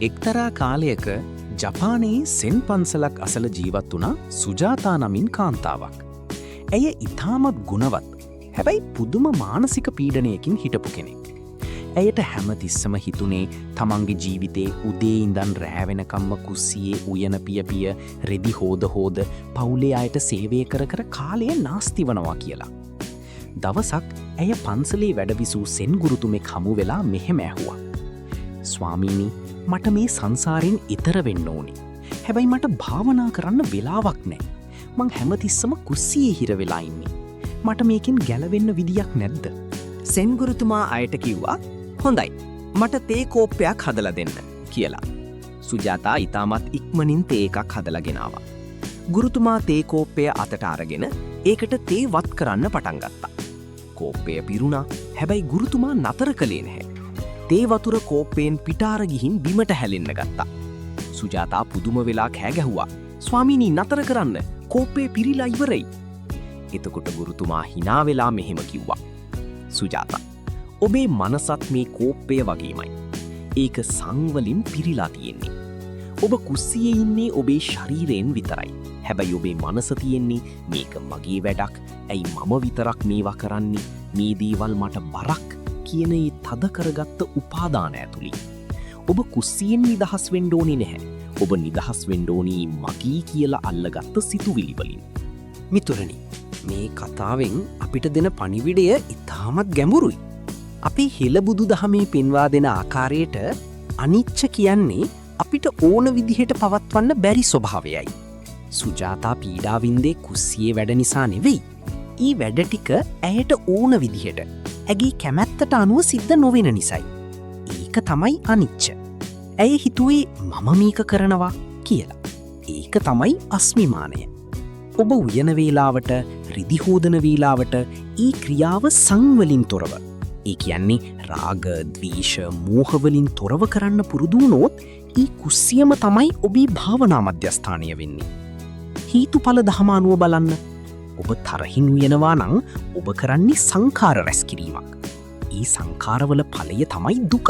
එක්තරා කාලයක ජපානයේ සෙන් පන්සලක් අසල ජීවත් වුණා සුජාතා නමින් කාන්තාවක්. ඇය ඉතාමත් ගුණවත්, හැබැයි පුදුම මානසික පීඩනයකින් හිටපු කෙනෙක්. ඇයට හැමතිස්සම හිතුනේ තමන්ගේ ජීවිතේ උදේ ඉඳන් රෑ වෙනකම්ම කුස්සියේ උයන පිය රෙදි හෝද පවුලේ අයට සේවය කර කාලය නාස්ති වනවා කියලා. දවසක් ඇය පන්සලේ වැඩවිසූ සෙන් ගුරුතුමෙක් හමු වෙලා මෙහෙම ඇහුවා. ස්වාමීනි, මට මේ සංසාරයෙන් ඈතර වෙන්න ඕනි. හැබැයි මට භාවනා කරන්න වෙලාවක් නැහැ. මං හැමතිස්සම කුස්සියේ හිර වෙලා ඉන්නේ. මට මේකෙන් ගැලවෙන්න විදියක් නැද්ද? සෙන් ගුරුතුමා අයට කිව්වා, හොඳයි, මට තේ කෝප්පයක් හදලා දෙන්න කියලා. සුජාතා ඉතාමත් ඉක්මනින් තේ එකක් හදලා ගෙනාවා. ගුරුතුමා තේ කෝප්පය අතට අරගෙන ඒකට තේ වත් කරන්න පටන් ගත්තා. කෝප්පය පිරුණා, හැබැයි ගුරුතුමා නතර කළේ නැහැ. තේ වතුර කෝප්පයෙන් පිටාර ගිහින් බිමට හැලෙන්න ගත්තා. සුජාතා පුදුම වෙලා කෑ ගැහුවා, ස්වාමීනි නතර කරන්න, කෝප්පේ පිරීලා ඉවරයි. එතකොට ගුරුතුමා hina වෙලා මෙහෙම කිව්වා, සුජාතා, ඔබේ මනසත් මේ කෝප්පය වගේමයි. ඒක සංවලින් පිරීලා තියෙන්නේ. ඔබ කුස්සියේ ඉන්නේ ඔබේ ශරීරයෙන් විතරයි. හැබැයි ඔබේ මනස තියෙන්නේ මේක මගේ වැඩක්, ඇයි මම විතරක් මේවා කරන්නේ, මේ දේවල් මට බරක් කියන ඒ තද කරගත්ත උපාදාන ඇතුළේ. ඔබ කුස්සියෙන් නිදහස් වෙන්න ඕනේ නැහැ. ඔබ නිදහස් වෙන්න ඕනේ මගේ කියලා අල්ලගත්ත සිතුවිලි වලින්. මිතුරනි, මේ කතාවෙන් අපිට දෙන පණිවිඩය ඉතාමත් ගැඹුරුයි. අපේ හෙළබුදු දහමේ පෙන්වා දෙන ආකාරයට අනිච්ච කියන්නේ අපිට ඕන විදිහට පවත්වන්න බැරි ස්වභාවයයි. සුජාතා පීඩාවින්දේ කුස්සියේ වැඩ නිසා නෙවෙයි. ඊ වැඩ ටික ඇයට ඕන විදිහට, ඇගේ කැමැත්තට අනුව සිද්ධ නොවෙන නිසයි. ඒක තමයි අනිච්ච. ඇය හිතුවේ මම මේක කරනවා කියලා. ඒක තමයි අස්මිමානය. ඔබ උයන වේලාවට, රිදි හෝදන වේලාවට ඒ ක්‍රියාව සංවලින් තොරව, ඒ කියන්නේ රාග, ද්වේෂ, මෝහවලින් තොරව කරන්න පුරුදු වුණොත් ඒ කුස්සියම තමයි ඔබේ භාවනා මධ්‍යස්ථානය වෙන්නේ. හේතුඵල දහම අනුව බලන්න. ඔබ තරහින් උයනවා නම් ඔබ කරන්නේ සංඛාර රැස් කිරීමක්. ඒ සංඛාරවල ඵලය තමයි දුක.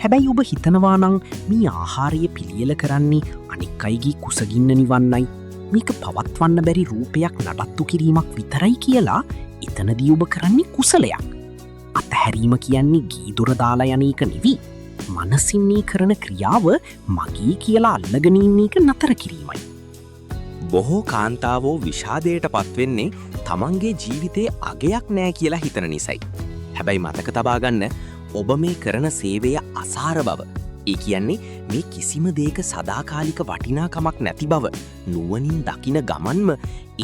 හැබැයි ඔබ හිතනවා නම් මේ ආහාරය පිළියෙල කරන්නේ අනික් අයගේ කුසගින්න නිවන්නයි, මේක පවත්වන්න බැරි රූපයක් නඩත්තු කිරීමක් විතරයි කියලා, එතනදී ඔබ කරන්නේ කුසලයක්. අතහැරීම කියන්නේ ගීදොර දාලා යන එක නෙවි. මනසින්නේ කරන ක්‍රියාව මගේ කියලා අල්ලගෙන ඉන්න එක නතර කිරීමයි. බොහෝ කාන්තාවෝ විෂාදයට පත්වෙන්නේ තමන්ගේ ජීවිතයේ අගයක් නෑ කියලා හිතන නිසයි. හැබැයි මතක තබා ගන්න, ඔබ මේ කරන සේවය අසාර බව, ඒ කියන්නේ මේ කිසිම දෙයක සදාකාලික වටිනාකමක් නැති බව නුවණින් දකින ගමන්ම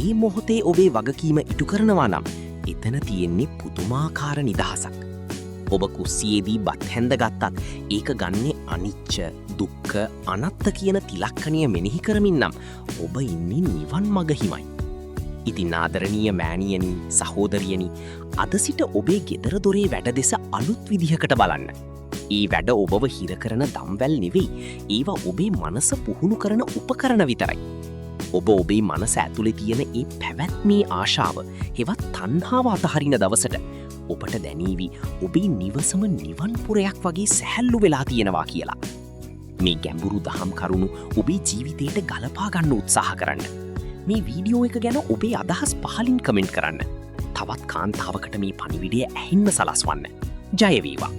ඒ මොහොතේ ඔබේ වගකීම ඉටු කරනවා නම් එතන තියෙන්නේ පුදුමාකාර නිදහසක්. ඔබ කුස්සියේදී බත් හැන්ද ගත්තත් ඒක ගන්නේ අනිච්ච, දුක්ඛ, අනත්ත කියන තිලක්ෂණය මෙනෙහි කරමින් නම් ඔබ ඉන්නේ නිවන් මඟ හිමයි. ඉතින් ආදරණීය මෑණියනි, සහෝදරියනි, අද සිට ඔබේ ගෙදර දොරේ වැඩ දෙස අලුත් විදිහකට බලන්න. ඒ වැඩ ඔබව හිර කරන දම්වැල් නෙවෙයි, ඒවා ඔබේ මනස පුහුණු කරන උපකරණ විතරයි. ඔබ ඔබේ මනස ඇතුලේ තියෙන ඒ පැවැත්මේ ආශාව, හෙවත් තණ්හාව අතහරින දවසට ඔබට දැනීවි ඔබේ නිවසම නිවන් පුරයක් වගේ සැහැල්ලු වෙලා තියෙනවා කියලා. මේ ගැඹුරු දහම් කරුණු ඔබේ ජීවිතයට ගලපා ගන්න උත්සාහ කරන්න. මේ වීඩියෝ එක ගැන ඔබේ අදහස් පහලින් කමෙන්ට් කරන්න. තවත් කාන්තාවකට මේ පණිවිඩය ඇහෙන්න සලස්වන්න. ජය වේවා.